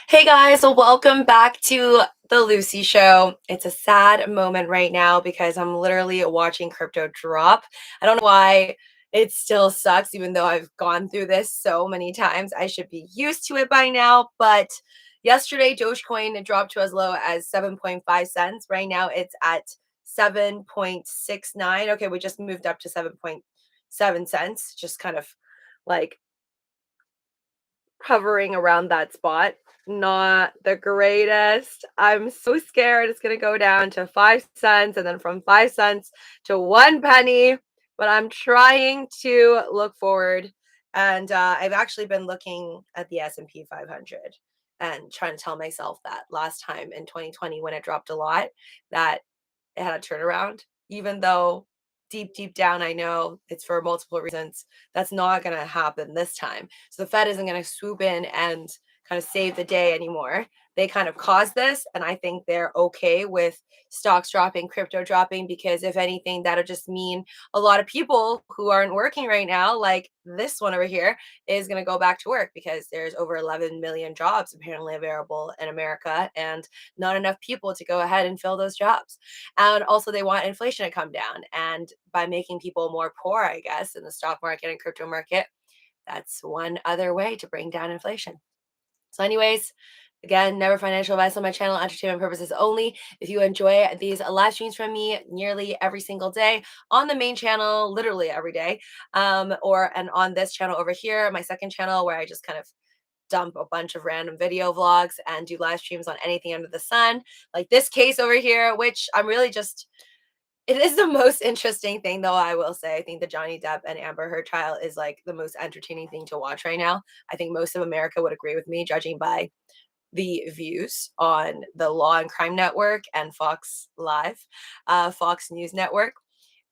Hey guys, so welcome back to the Lucy Show. It's a sad moment right now because I'm literally watching crypto drop. I don't know why it still sucks, even though I've gone through this so many times. I should be used to it by now. But yesterday, Dogecoin dropped to as low as 7.5 cents. Right now, it's at 7.69. Okay, we just moved up to 7.7 cents, just kind of like hovering around that spot. Not the greatest. I'm so scared it's going to go down to 5 cents and then from 5 cents to 1 penny, but I'm trying to look forward and I've actually been looking at the S&P 500 and trying to tell myself that last time in 2020 when it dropped a lot that it had a turnaround, even though deep down I know it's for multiple reasons. That's not going to happen this time. So the Fed isn't going to swoop in and kind of save the day anymore. They kind of caused this, and I think they're okay with stocks dropping, crypto dropping, because if anything, that'll just mean a lot of people who aren't working right now, like this one over here, is going to go back to work because there's over 11 million jobs apparently available in America and not enough people to go ahead and fill those jobs. And also, they want inflation to come down. And by making people more poor, I guess, in the stock market and crypto market, that's one other way to bring down inflation. So, anyways, again, never financial advice on my channel, entertainment purposes only. If you enjoy these live streams from me nearly every single day on the main channel, literally every day, and on this channel over here, my second channel, where I just kind of dump a bunch of random video vlogs and do live streams on anything under the sun, like this case over here, which I'm really just it is the most interesting thing, though, I will say. I think the Johnny Depp and Amber Heard trial is like the most entertaining thing to watch right now. I think most of America would agree with me, judging by the views on the Law and Crime Network and Fox Live, Fox News Network.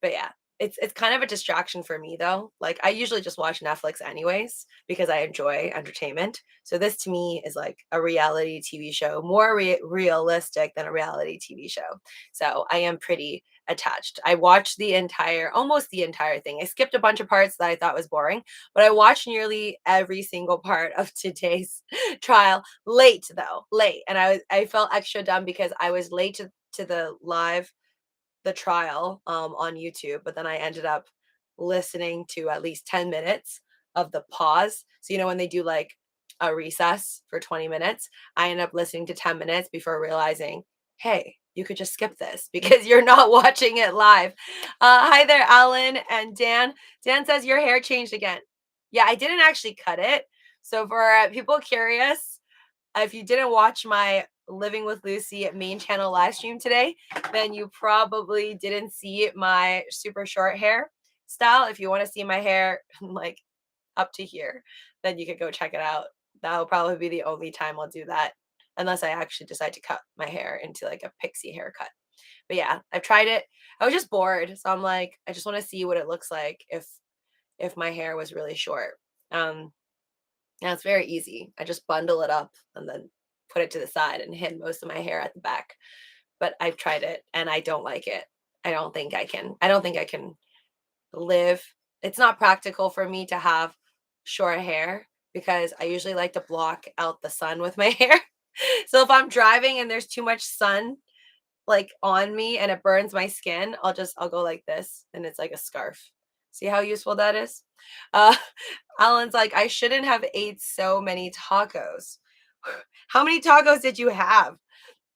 But yeah, it's kind of a distraction for me though. Like I usually just watch Netflix anyways because I enjoy entertainment. So this to me is like a reality TV show, more realistic than a reality TV show. So I am pretty attached. I watched almost the entire thing. I skipped a bunch of parts that I thought was boring, but I watched nearly every single part of today's trial late though, late. And I felt extra dumb because I was late to the trial on YouTube, but then I ended up listening to at least 10 minutes of the pause. So, when they do like a recess for 20 minutes, I end up listening to 10 minutes before realizing, hey, you could just skip this because you're not watching it live. Hi there, Alan and Dan. Dan says your hair changed again. Yeah, I didn't actually cut it. So, for people curious, if you didn't watch my Living with Lucy main channel live stream today, then you probably didn't see my super short hair style. If you want to see my hair like up to here, then you could go check it out. That'll probably be the only time I'll do that, unless I actually decide to cut my hair into like a pixie haircut. But yeah, I've tried it. I was just bored, so I'm like, I just want to see what it looks like if my hair was really short. Um, yeah, it's very easy. I just bundle it up and then put it to the side and hid most of my hair at the back. But I've tried it and I don't like it. I don't think I can live. It's not practical for me to have short hair because I usually like to block out the sun with my hair. So if I'm driving and there's too much sun like on me and it burns my skin, I'll go like this and it's like a scarf. See how useful that is? Uh Alan's like, I shouldn't have ate so many tacos. How many tacos did you have?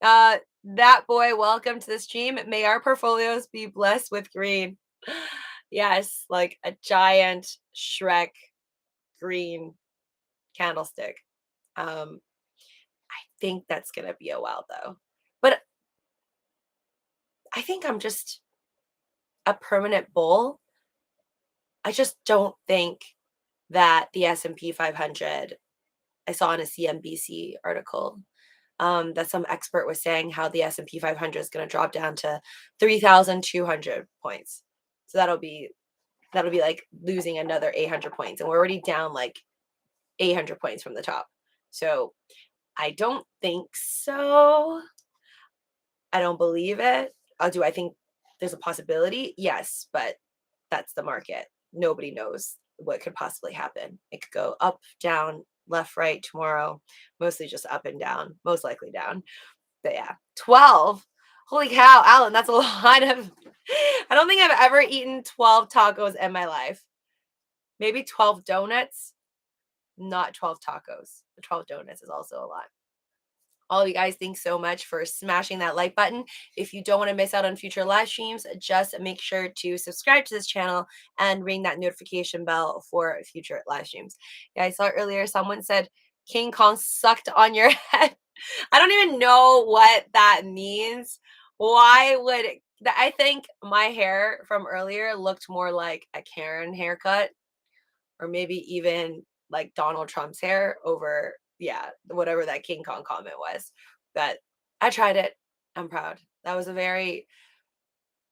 That boy, welcome to the stream. May our portfolios be blessed with green. Yes, like a giant Shrek green candlestick. I think that's gonna be a while though. But I think I'm just a permanent bull. I just don't think that the S&P 500, I saw in a CNBC article, that some expert was saying how the S&P 500 is going to drop down to 3,200 points. So that'll be like losing another 800 points, and we're already down like 800 points from the top. So I don't think so. I don't believe it. Do I think there's a possibility? Yes, but that's the market. Nobody knows what could possibly happen. It could go up, down, left, right, tomorrow, mostly just up and down, most likely down. But yeah, 12. Holy cow, Alan, that's a lot of, I don't think I've ever eaten 12 tacos in my life. Maybe 12 donuts, not 12 tacos. The 12 donuts is also a lot. All of you guys, thanks so much for smashing that like button. If you don't want to miss out on future live streams, just make sure to subscribe to this channel and ring that notification bell for future live streams. Yeah, I saw earlier someone said King Kong sucked on your head. I don't even know what that means. Why would I think my hair from earlier looked more like a Karen haircut, or maybe even like Donald Trump's hair over, yeah, whatever that King Kong comment was. But I tried it. I'm proud. That was a very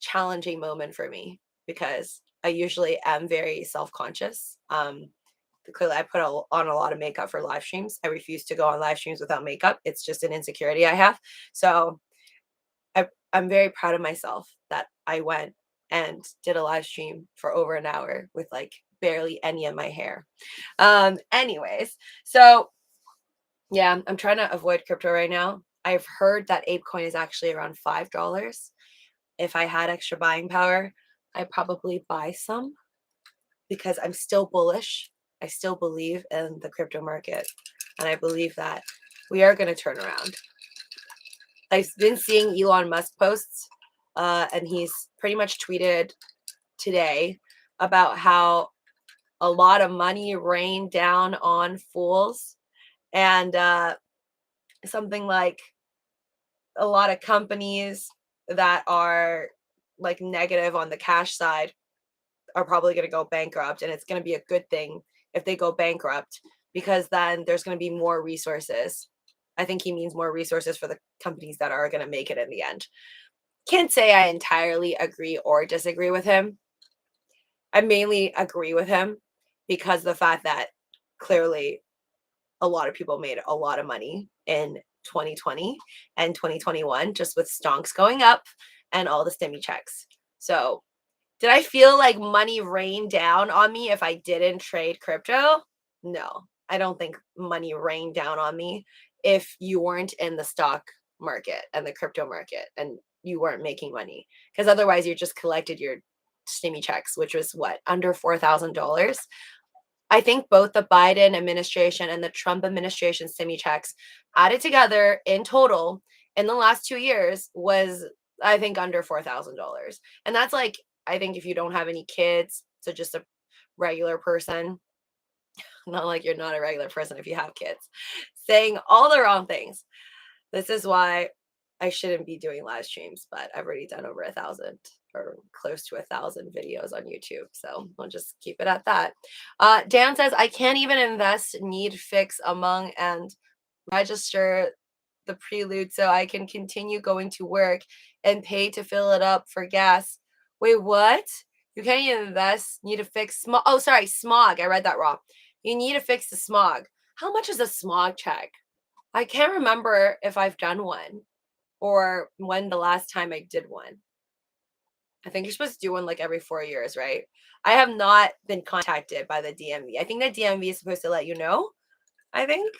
challenging moment for me because I usually am very self-conscious. Clearly I put on a lot of makeup for live streams. I refuse to go on live streams without makeup. It's just an insecurity I have. So I'm very proud of myself that I went and did a live stream for over an hour with like barely any of my hair. Anyways, so yeah, I'm trying to avoid crypto right now. I've heard that ApeCoin is actually around $5. If I had extra buying power, I'd probably buy some because I'm still bullish. I still believe in the crypto market, and I believe that we are going to turn around. I've been seeing Elon Musk posts, and he's pretty much tweeted today about how a lot of money rained down on fools, and something like a lot of companies that are like negative on the cash side are probably going to go bankrupt, and it's going to be a good thing if they go bankrupt because then there's going to be more resources. I think he means more resources for the companies that are going to make it in the end. Can't say I entirely agree or disagree with him. I mainly agree with him because the fact that clearly a lot of people made a lot of money in 2020 and 2021 just with stonks going up and all the stimmy checks. So did I feel like money rained down on me if I didn't trade crypto? No, I don't think money rained down on me if you weren't in the stock market and the crypto market and you weren't making money. Because otherwise, you just collected your stimmy checks, which was what, under $4,000? I think both the Biden administration and the Trump administration stimmy checks added together in total in the last 2 years was, I think, under $4,000. And that's like, I think if you don't have any kids, so just a regular person, not like you're not a regular person if you have kids, saying all the wrong things. This is why I shouldn't be doing live streams, but I've already done over 1,000 or close to 1,000 videos on YouTube. So I'll just keep it at that. Dan says, I can't even invest need fix among and register the prelude so I can continue going to work and pay to fill it up for gas. Wait, what? You can't even invest, need to fix smog. Oh, sorry, smog. I read that wrong. You need to fix the smog. How much is a smog check? I can't remember if I've done one or when the last time I did one. I think you're supposed to do one like every 4 years, right? I have not been contacted by the DMV. I think the DMV is supposed to let you know, I think.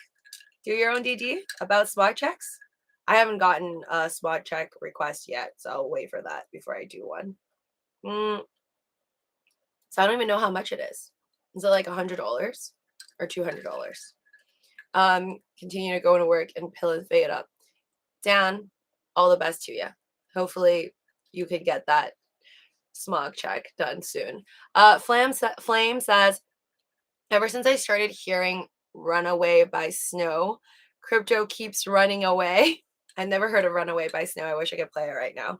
Do your own DD about smog checks. I haven't gotten a smog check request yet, so I'll wait for that before I do one. So I don't even know how much it is. Is it like $100 or $200? Continue to go to work and pill and fade up. Dan, all the best to you. Hopefully you could get that smog check done soon. Flame says, ever since I started hearing Runaway by Snow, crypto keeps running away. I never heard of Runaway by Snow. I wish I could play it right now.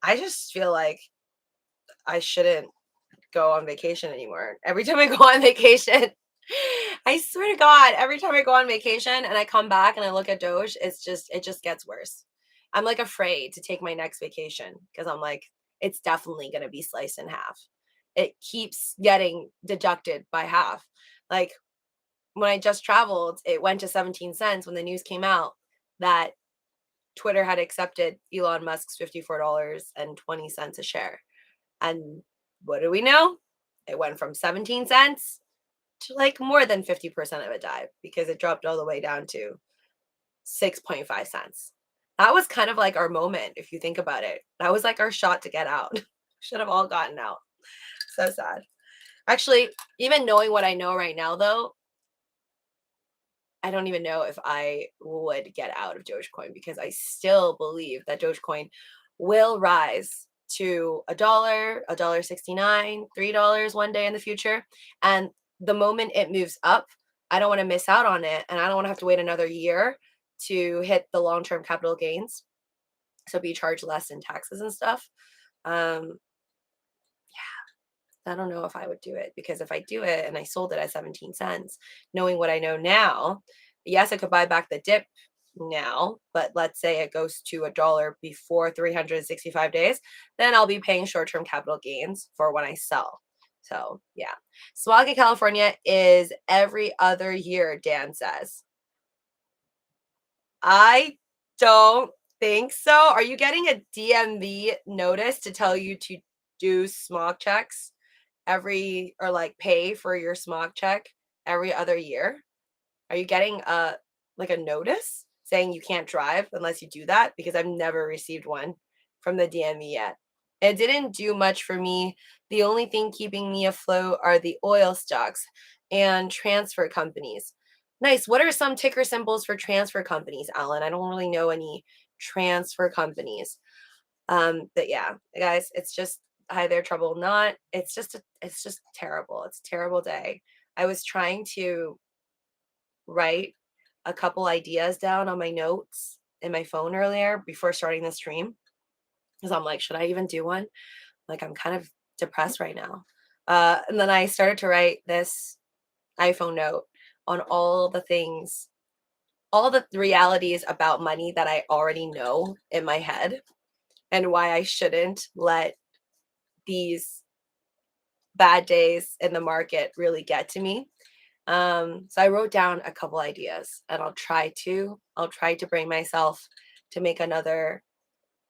I just feel like I shouldn't go on vacation anymore. Every time I go on vacation, I swear to God, every time I go on vacation and I come back and I look at Doge, it just gets worse. I'm like afraid to take my next vacation because I'm like, it's definitely going to be sliced in half. It keeps getting deducted by half. Like when I just traveled, it went to 17 cents when the news came out that Twitter had accepted Elon Musk's $54.20 a share. And what do we know? It went from 17 cents to like more than 50% of it died because it dropped all the way down to 6.5 cents. That was kind of like our moment, if you think about it. That was like our shot to get out. Should have all gotten out. So sad. Actually, even knowing what I know right now, though, I don't even know if I would get out of Dogecoin because I still believe that Dogecoin will rise to $1, $1.69, $3 one day in the future. And the moment it moves up, I don't want to miss out on it. And I don't want to have to wait another year to hit the long-term capital gains. So be charged less in taxes and stuff. Um, I don't know if I would do it because if I do it and I sold it at 17 cents, knowing what I know now, yes, I could buy back the dip now, but let's say it goes to $1 before 365 days, then I'll be paying short-term capital gains for when I sell. So yeah, smog in California is every other year, Dan says. I don't think so. Are you getting a DMV notice to tell you to do smog checks every, or like pay for your smog check every other year? Are you getting a like a notice saying you can't drive unless you do that? Because I've never received one from the DMV yet. It didn't do much for me. The only thing keeping me afloat are the oil stocks and transfer companies. Nice. What are some ticker symbols for transfer companies, Alan? I don't really know any transfer companies. But yeah, guys, it's just hi there, trouble not. It's just terrible. It's a terrible day. I was trying to write a couple ideas down on my notes in my phone earlier before starting the stream because I'm like, should I even do one? Like, I'm kind of depressed right now. And then I started to write this iPhone note on all the things, all the realities about money that I already know in my head and why I shouldn't let these bad days in the market really get to me. So I wrote down a couple ideas and I'll try to bring myself to make another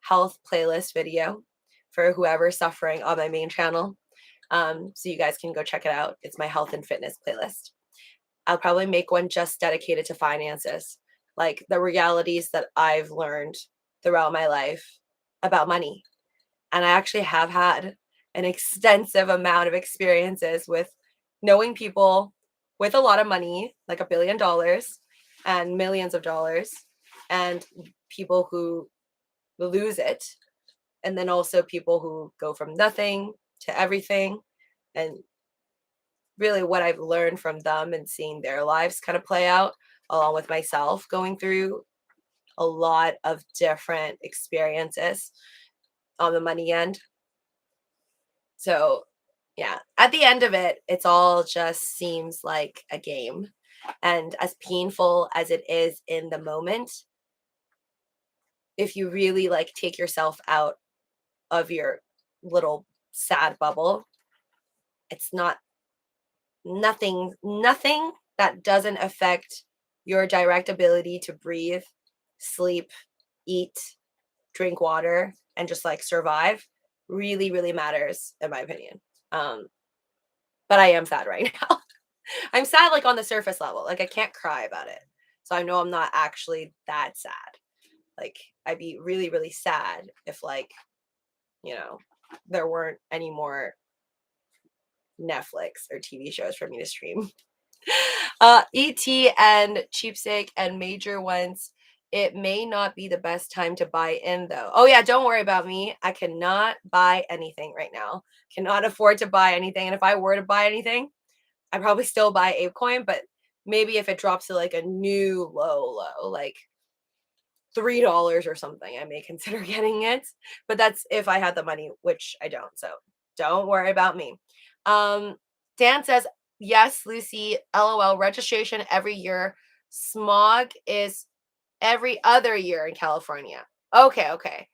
health playlist video for whoever's suffering on my main channel. So you guys can go check it out. It's my health and fitness playlist. I'll probably make one just dedicated to finances, like the realities that I've learned throughout my life about money. And I actually have had an extensive amount of experiences with knowing people with a lot of money, like $1 billion and millions of dollars, and people who lose it. And then also people who go from nothing to everything. And really what I've learned from them and seeing their lives kind of play out, along with myself going through a lot of different experiences on the money end. So yeah, at the end of it, it's all just seems like a game. And as painful as it is in the moment, if you really like take yourself out of your little sad bubble, it's nothing that doesn't affect your direct ability to breathe, sleep, eat, drink water, and just like survive really, really matters, in my opinion. But I am sad right now. I'm sad like on the surface level. Like I can't cry about it. So I know I'm not actually that sad. Like I'd be really, really sad if like, you know, there weren't any more Netflix or TV shows for me to stream. ET and Cheapsake and major ones. It may not be the best time to buy in though. Oh yeah, don't worry about me. I cannot buy anything right now. Cannot afford to buy anything. And if I were to buy anything, I'd probably still buy ApeCoin, but maybe if it drops to like a new low, like $3 or something, I may consider getting it. But that's if I had the money, which I don't. So don't worry about me. Dan says, yes, Lucy, LOL, registration every year. Smog is every other year in California. Okay.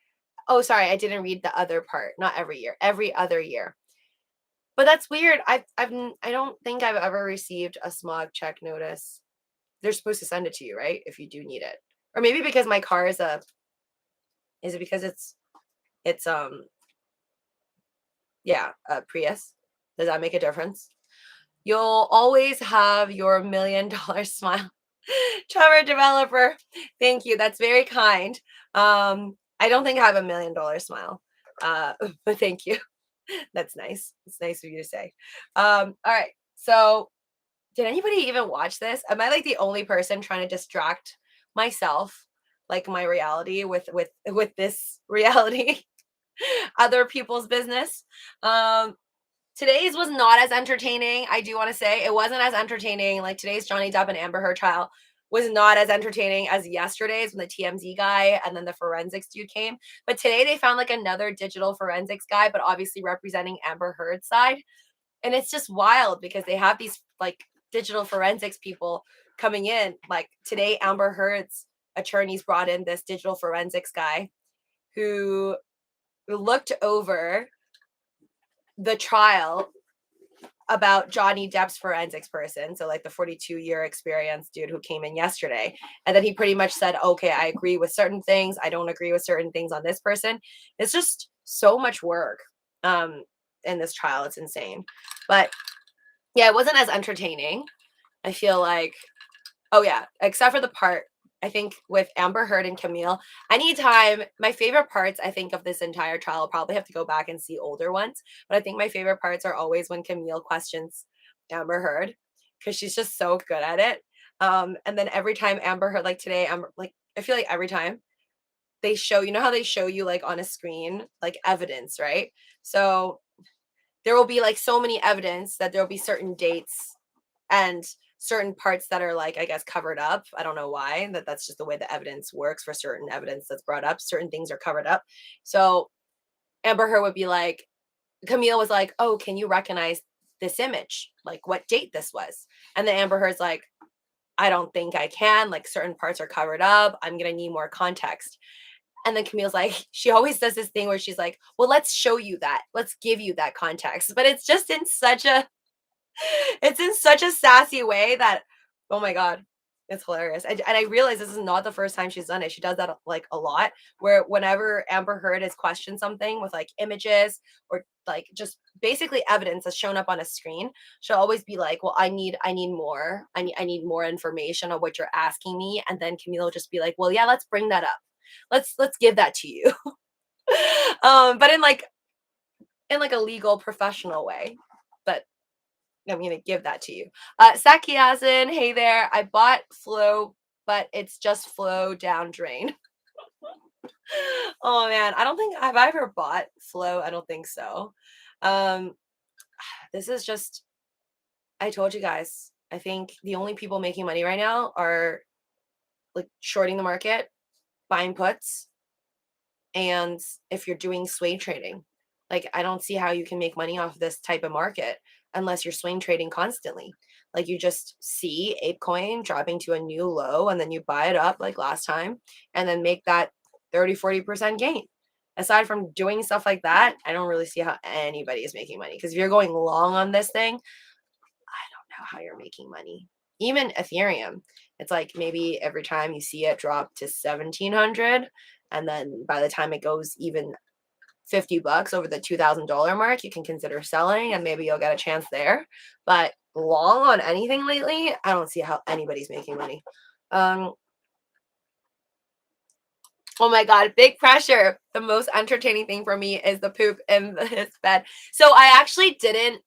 Oh, sorry, I didn't read the other part. Not every year, every other year. But that's weird. I don't think I've ever received a smog check notice. They're supposed to send it to you, right? If you do need it. Or maybe because my car is it because it's yeah, a Prius? Does that make a difference? You'll always have your $1 million smile. Trevor developer, thank you. That's very kind. I don't think I have $1 million smile, but thank you. That's nice. It's nice of you to say. All right. So, did anybody even watch this? Am I like the only person trying to distract myself, like my reality with this reality, other people's business? Today's was not as entertaining. I do want to say it wasn't as entertaining. Like today's Johnny Depp and Amber Heard trial was not as entertaining as yesterday's when the TMZ guy and then the forensics dude came. But today they found like another digital forensics guy, but obviously representing Amber Heard's side. And it's just wild because they have these like digital forensics people coming in. Like today, Amber Heard's attorneys brought in this digital forensics guy who looked over the trial about Johnny Depp's forensics person. So like the 42-year experience dude who came in yesterday. And then he pretty much said, okay, I agree with certain things. I don't agree with certain things on this person. It's just so much work in this trial. It's insane. But yeah, it wasn't as entertaining. I feel like, oh yeah, except for the part I think with Amber Heard and Camille, anytime my favorite parts, I think of this entire trial, I'll probably have to go back and see older ones. But I think my favorite parts are always when Camille questions Amber Heard because she's just so good at it. And then every time Amber Heard, like today, Amber, like I feel like every time they show, you know how they show you like on a screen, like evidence, right? So there will be like so many evidence that there will be certain dates and certain parts that are like I guess covered up. I don't know why, that's just the way the evidence works for certain evidence that's brought up. Certain things are covered up. So Amber Heard would be like, Camille was like, oh, can you recognize this image, like what date this was? And then Amber Heard's like, I don't think I can, like certain parts are covered up, I'm gonna need more context. And then Camille's like, she always does this thing where she's like, well, let's show you that, let's give you that context, but it's just in such a it's in such a sassy way that, oh my God, it's hilarious. And I realize this is not the first time she's done it. She does that like a lot, where whenever Amber Heard has questioned something with like images or like just basically evidence that's shown up on a screen, she'll always be like, well, I need more. I need more information on what you're asking me. And then Camille will just be like, well, yeah, let's bring that up. Let's give that to you. But in like a legal professional way. But I'm gonna give that to you. Sakiazin, hey there. I bought Flow, but it's just flow down drain. Oh man, I don't think have I ever bought Flow. I don't think so. Um, this is just I told you guys. I think the only people making money right now are like shorting the market, buying puts, and if you're doing swing trading. Like I don't see how you can make money off this type of market unless you're swing trading constantly. Like you just see ApeCoin dropping to a new low and then you buy it up like last time and then make that 30-40% gain. Aside from doing stuff like that, I don't really see how anybody is making money, because if you're going long on this thing, I don't know how you're making money. Even Ethereum, it's like maybe every time you see it drop to 1700, and then by the time it goes even $50 over the $2,000 mark, you can consider selling and maybe you'll get a chance there. But long on anything lately, I don't see how anybody's making money. Oh my God, big pressure. The most entertaining thing for me is the poop in his bed. So I actually didn't.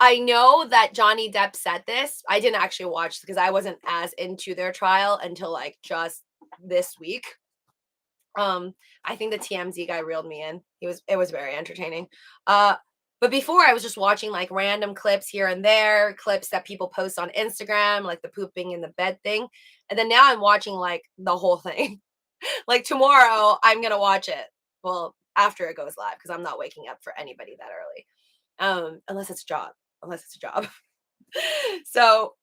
I know that Johnny Depp said this. I didn't actually watch because I wasn't as into their trial until like just this week. I think the TMZ guy reeled me in. It was very entertaining. But before I was just watching like random clips here and there, clips that people post on Instagram, like the pooping in the bed thing. And then now I'm watching like the whole thing. Like tomorrow I'm gonna watch it. Well, after it goes live, because I'm not waking up for anybody that early. Unless it's a job. Unless it's a job. So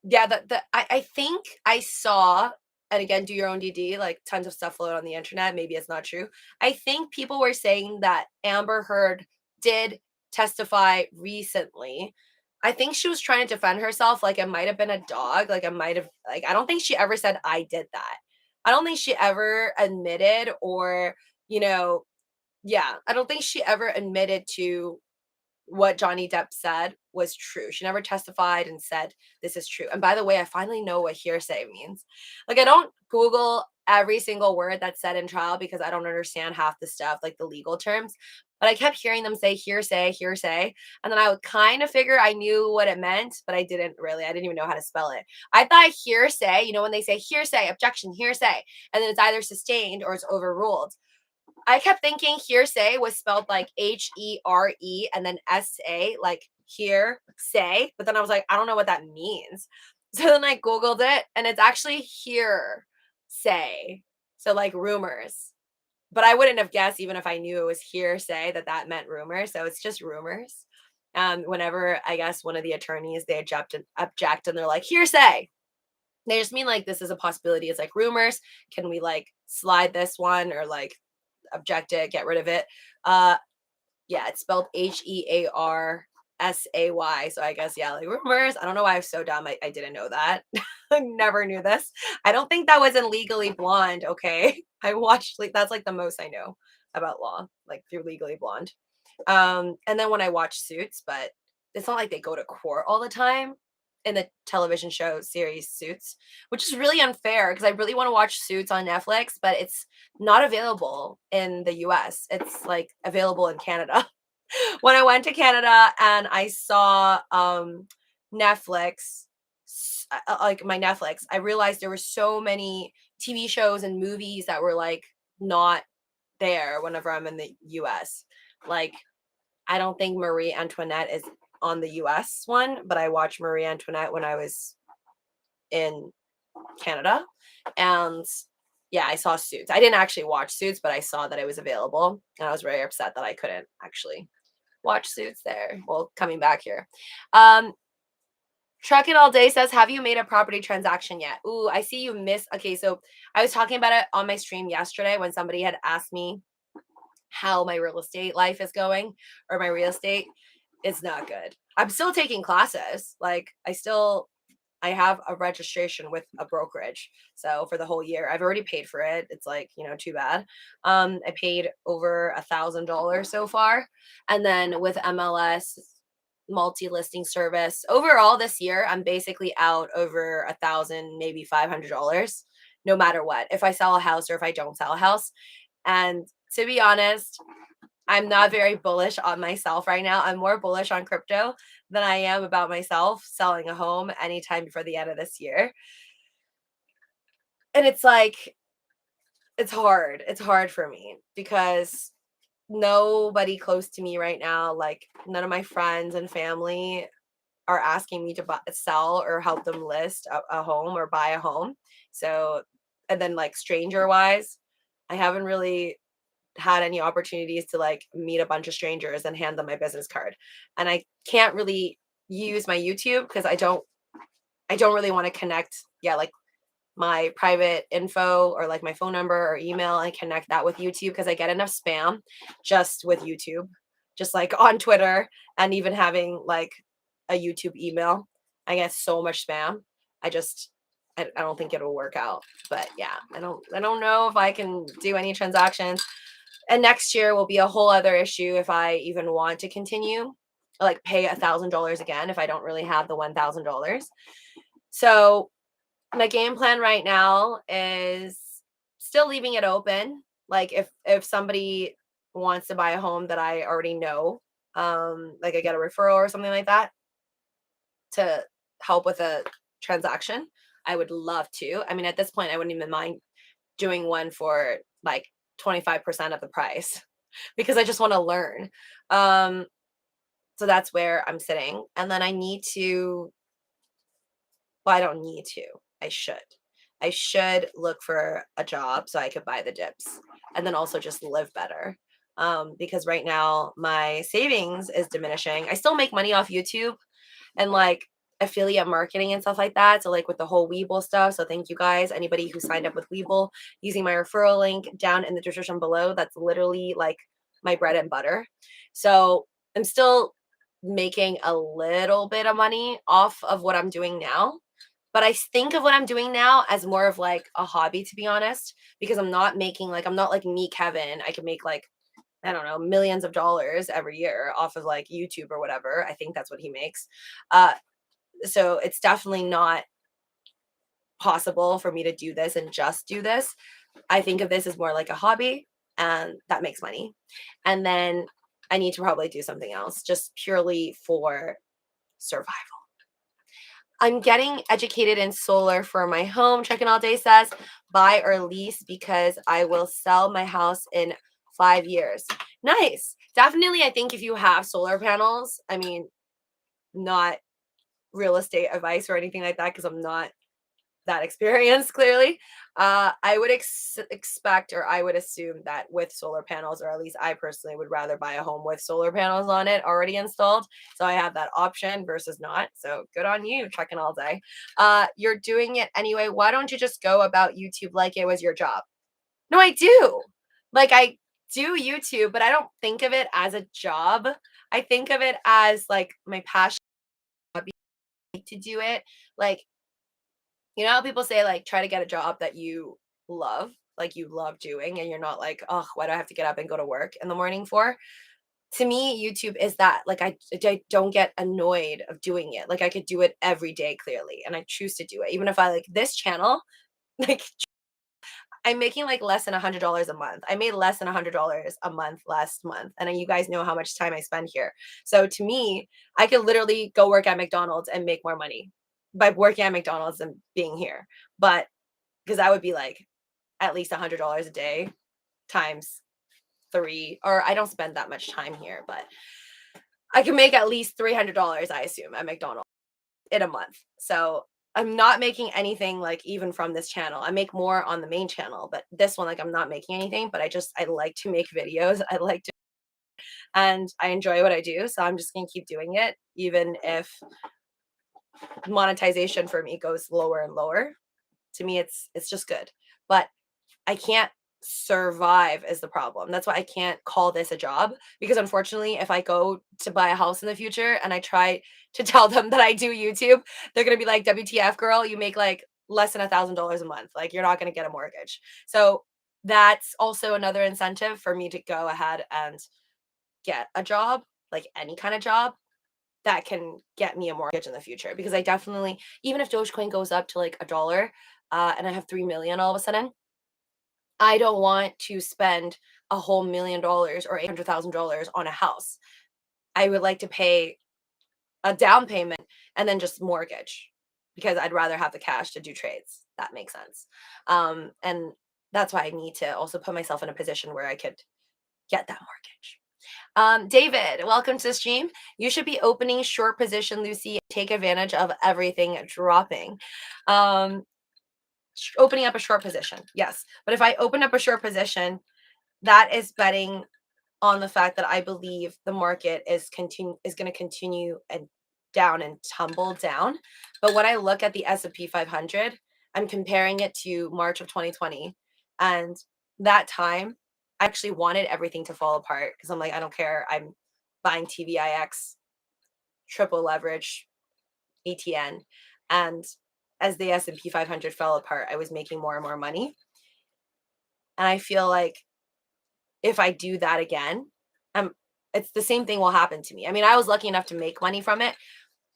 yeah, I think I saw, and again, do your own DD, like tons of stuff float on the internet. Maybe it's not true. I think people were saying that Amber Heard did testify recently. I think she was trying to defend herself. Like it might have been a dog. Like it might have, like, I don't think she ever said, I did that. I don't think she ever admitted or, yeah, I don't think she ever admitted to what Johnny Depp said was true. She never testified and said this is true. And by the way, I finally know what hearsay means. Like, I don't Google every single word that's said in trial because I don't understand half the stuff, like the legal terms. But I kept hearing them say hearsay, hearsay. And then I would kind of figure I knew what it meant, but I didn't really. I didn't even know how to spell it. I thought hearsay, you know, when they say hearsay, objection, hearsay, and then it's either sustained or it's overruled. I kept thinking hearsay was spelled like HERE and then SA, like hear, say. But then I was like, I don't know what that means. So then I Googled it and it's actually hear, say. So like rumors. But I wouldn't have guessed even if I knew it was hearsay that that meant rumors. So it's just rumors. Whenever I guess one of the attorneys they object and they're like hearsay, they just mean like this is a possibility. It's like rumors. Can we like slide this one or like object it, get rid of it? Yeah, it's spelled HEARSAY. So I guess yeah, like rumors. I don't know why I'm so dumb. I didn't know that. I never knew this. I don't think that was in Legally Blonde. Okay, I watched like that's like the most I know about law, like through Legally Blonde. And then when I watch Suits, but it's not like they go to court all the time in the television show series Suits, which is really unfair because I really want to watch Suits on Netflix, but it's not available in the US. It's like available in Canada. When I went to Canada and I saw Netflix, like my Netflix, I realized there were so many TV shows and movies that were like not there whenever I'm in the US. Like, I don't think Marie Antoinette is on the US one, but I watched Marie Antoinette when I was in Canada. And yeah, I saw Suits. I didn't actually watch Suits, but I saw that it was available. And I was very upset that I couldn't actually watch Suits there. Well, coming back here. Truck It All Day says, have you made a property transaction yet? Ooh, I see you miss. Okay, so I was talking about it on my stream yesterday when somebody had asked me how my real estate life is going, or my real estate is not good. I'm still taking classes. Like I have a registration with a brokerage. So for the whole year, I've already paid for it. It's like, you know, too bad. I paid over $1,000 so far. And then with MLS multi-listing service, overall this year, I'm basically out over $1,000, maybe $500, no matter what. If I sell a house or if I don't sell a house. And to be honest, I'm not very bullish on myself right now. I'm more bullish on crypto than I am about myself selling a home anytime before the end of this year. And it's like, it's hard. It's hard for me because nobody close to me right now, like none of my friends and family are asking me to sell or help them list a home or buy a home. So, and then like stranger wise, I haven't really had any opportunities to like meet a bunch of strangers and hand them my business card. And I can't really use my YouTube because I don't really want to connect, yeah, like my private info or like my phone number or email and connect that with YouTube because I get enough spam just with YouTube, just like on Twitter and even having like a YouTube email. I get so much spam. I don't think it'll work out. But yeah, I don't know if I can do any transactions. And next year will be a whole other issue if I even want to continue, like pay $1,000 again if I don't really have the $1,000. So my game plan right now is still leaving it open. Like if somebody wants to buy a home that I already know, like I get a referral or something like that to help with a transaction, I would love to. I mean, at this point, I wouldn't even mind doing one for like 25% of the price because I just want to learn. So that's where I'm sitting. And then I need to, well, I don't need to. I should. I should look for a job so I could buy the dips and then also just live better. Because right now my savings is diminishing. I still make money off YouTube and like affiliate marketing and stuff like that. So like with the whole WEBULL stuff. So thank you guys, anybody who signed up with WEBULL using my referral link down in the description below. That's literally like my bread and butter. So I'm still making a little bit of money off of what I'm doing now. But I think of what I'm doing now as more of like a hobby, to be honest, because I'm not like me, Kevin. I can make like I don't know, millions of dollars every year off of like YouTube or whatever. I think that's what he makes. Uh, so it's definitely not possible for me to do this and just do this. I think of this as more like a hobby and that makes money. And then I need to probably do something else just purely for survival. I'm getting educated in solar for my home. Checking all day says buy or lease because I will sell my house in 5 years. Nice. Definitely, I think if you have solar panels, I mean, not real estate advice or anything like that because I'm not that experienced clearly. I would expect or I would assume that with solar panels, or at least I personally would rather buy a home with solar panels on it already installed. So I have that option versus not. So good on you, checking all day. You're doing it anyway. Why don't you just go about YouTube like it was your job? No, I do. Like I do YouTube, but I don't think of it as a job. I think of it as like my passion to do it. Like, you know how people say like try to get a job that you love, like you love doing, and you're not like, oh, why do I have to get up and go to work in the morning for? To me, YouTube is that. Like I don't get annoyed of doing it. Like I could do it every day clearly, and I choose to do it. Even if I like this channel, like I'm making like less than $100 a month. I made less than $100 a month last month, and you guys know how much time I spend here. So to me, I could literally go work at McDonald's and make more money by working at McDonald's and being here. But because that would be like at least $100 a day times three, or I don't spend that much time here, but I can make at least $300, I assume, at McDonald's in a month. So I'm not making anything like even from this channel. I make more on the main channel, but this one, like I'm not making anything, but I like to make videos. I like to, and I enjoy what I do. So I'm just going to keep doing it, even if monetization for me goes lower and lower. To me, it's just good. But I can't survive is the problem. That's why I can't call this a job because unfortunately, if I go to buy a house in the future and I try to tell them that I do YouTube, they're gonna be like, "WTF, girl? You make like less than $1,000 a month. Like you're not gonna get a mortgage." So that's also another incentive for me to go ahead and get a job, like any kind of job that can get me a mortgage in the future. Because I definitely, even if Dogecoin goes up to like $1, and I have 3 million all of a sudden, I don't want to spend a whole $1 million or $800,000 on a house. I would like to pay a down payment and then just mortgage because I'd rather have the cash to do trades. That makes sense. And that's why I need to also put myself in a position where I could get that mortgage. David, welcome to the stream. You should be opening short position, Lucy. Take advantage of everything dropping. Opening up a short position, yes. But if I open up a short position, that is betting on the fact that I believe the market is going to continue and down and tumble down. But when I look at the S&P 500, I'm comparing it to March of 2020, and that time I actually wanted everything to fall apart because I'm like, I don't care. I'm buying TVIX, triple leverage, ATN, and as the S&P 500 fell apart, I was making more and more money. And I feel like if I do that again, it's the same thing will happen to me. I mean, I was lucky enough to make money from it,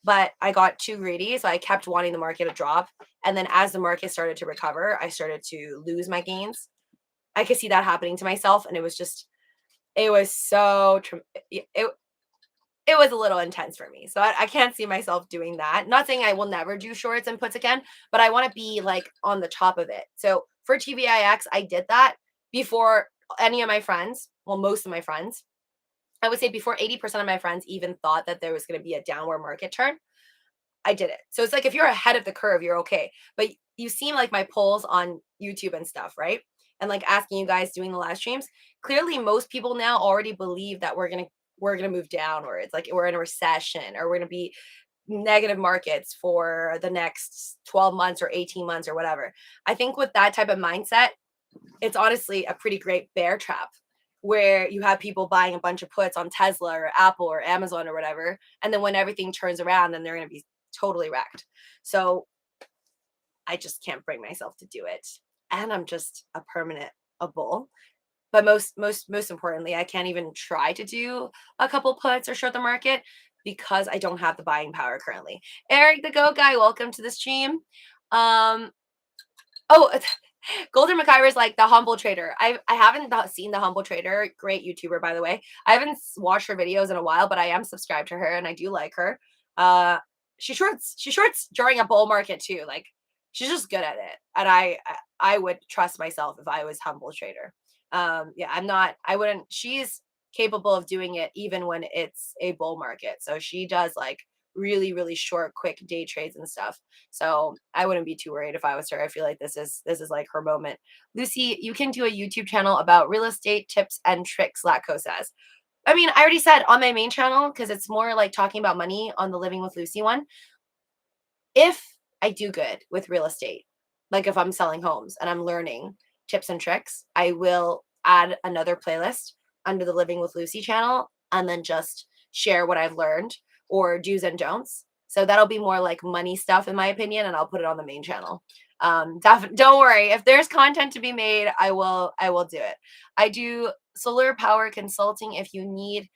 but I got too greedy. So I kept wanting the market to drop. And then as the market started to recover, I started to lose my gains. I could see that happening to myself. And it was just, it was so, it was a little intense for me. So I can't see myself doing that. Not saying I will never do shorts and puts again, but I want to be like on the top of it. So for TVIX, I did that before any of my friends, well, most of my friends. I would say before 80% of my friends even thought that there was going to be a downward market turn. I did it. So it's like if you're ahead of the curve, you're okay. But you seem like my polls on YouTube and stuff, right? And like asking you guys doing the live streams. Clearly, most people now already believe that we're gonna move downwards, like we're in a recession or we're gonna be negative markets for the next 12 months or 18 months or whatever. I think with that type of mindset, it's honestly a pretty great bear trap where you have people buying a bunch of puts on Tesla or Apple or Amazon or whatever. And then when everything turns around, then they're going to be totally wrecked. So I just can't bring myself to do it. And I'm just a bull. But most importantly, I can't even try to do a couple puts or short the market because I don't have the buying power currently. Eric the Go Guy, welcome to the stream. Oh, Golden McIver is like the humble trader. I haven't seen the humble trader. Great YouTuber, by the way. I haven't watched her videos in a while, but I am subscribed to her and I do like her. She shorts during a bull market too. Like she's just good at it, and I would trust myself if I was humble trader. Yeah, I'm not. I wouldn't. She's capable of doing it even when it's a bull market. So she does like really short, quick day trades and stuff. So I wouldn't be too worried if I was her. I feel like this is like her moment. Lucy, you can do a YouTube channel about real estate tips and tricks, Latco says. I mean, I already said on my main channel, because it's more like talking about money on the Living with Lucy one. If I do good with real estate, like if I'm selling homes and I'm learning tips and tricks, I will add another playlist under the Living with Lucy channel and then just share what I've learned or do's and don'ts. So that'll be more like money stuff in my opinion, and I'll put it on the main channel. Don't worry, if there's content to be made, I will do it. I do solar power consulting if you need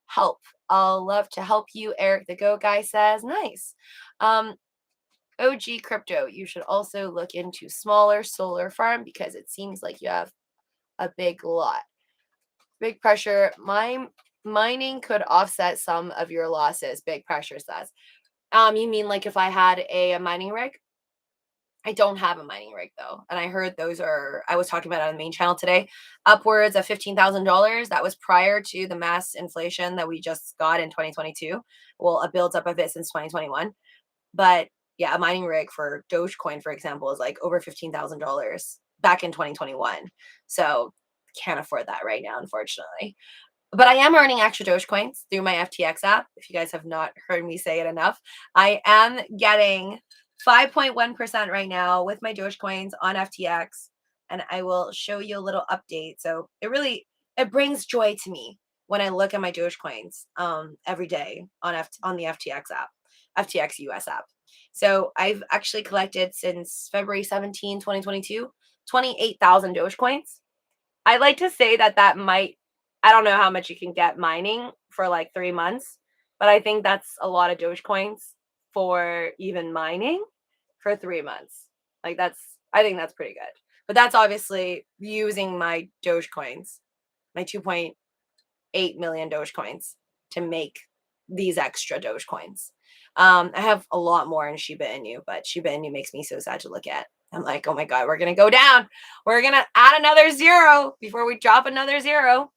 help. I'll love to help you. Eric the Go Guy says, nice. OG Crypto, you should also look into smaller solar farm because it seems like you have a big lot. Big pressure. Mining could offset some of your losses. Big pressure says. You mean like if I had a mining rig? I don't have a mining rig though. And I heard those are, I was talking about it on the main channel today, upwards of $15,000. That was prior to the mass inflation that we just got in 2022. Well, a build up of it since 2021. But yeah, a mining rig for Dogecoin, for example, is like over $15,000 back in 2021. So can't afford that right now, unfortunately. But I am earning extra Dogecoins through my FTX app. If you guys have not heard me say it enough, I am getting 5.1% right now with my Dogecoins on FTX. And I will show you a little update. So it brings joy to me when I look at my Dogecoins every day on the FTX app, FTX US app. So I've actually collected since February 17, 2022, 28,000 Dogecoins. I like to say that might, I don't know how much you can get mining for like 3 months, but I think that's a lot of Dogecoins for even mining for 3 months. Like I think that's pretty good. But that's obviously using my Dogecoins, my 2.8 million Dogecoins to make these extra Dogecoins. I have a lot more in Shiba Inu, but Shiba Inu makes me so sad to look at. I'm like, oh my God, we're going to go down. We're going to add another zero before we drop another zero.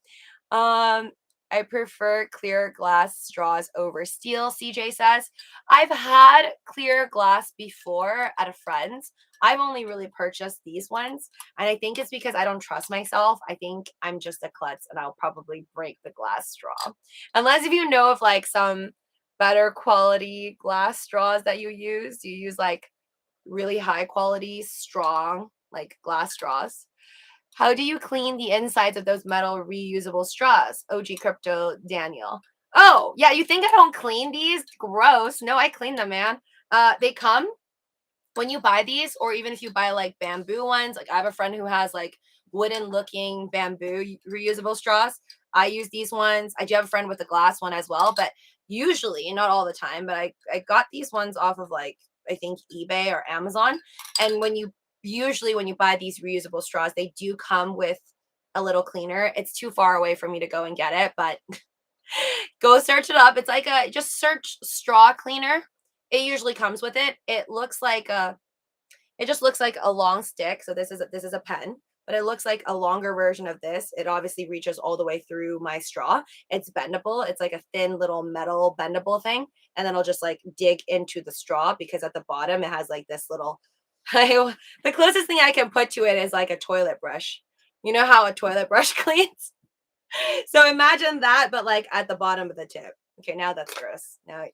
I prefer clear glass straws over steel, CJ says. I've had clear glass before at a friend's. I've only really purchased these ones. And I think it's because I don't trust myself. I think I'm just a klutz and I'll probably break the glass straw. Unless if you know of like some better quality glass straws that you use like really high quality, strong, like glass straws. How do you clean the insides of those metal reusable straws? OG Crypto Daniel. Oh, yeah, you think I don't clean these? Gross. No, I clean them, man. They come when you buy these, or even if you buy like bamboo ones. Like I have a friend who has like wooden looking bamboo reusable straws. I use these ones. I do have a friend with a glass one as well, but usually, not all the time, but I got these ones off of like, I think eBay or Amazon. And when you buy these reusable straws, they do come with a little cleaner. It's too far away for me to go and get it, but go search it up. It's like just search straw cleaner. It usually comes with it. It just looks like a long stick. So this is a pen, but it looks like a longer version of this. It obviously reaches all the way through my straw. It's bendable. It's like a thin little metal bendable thing. And then I'll just like dig into the straw because at the bottom it has like this little, the closest thing I can put to it is like a toilet brush. You know how a toilet brush cleans? So imagine that, but like at the bottom of the tip. Okay, now that's gross. Now,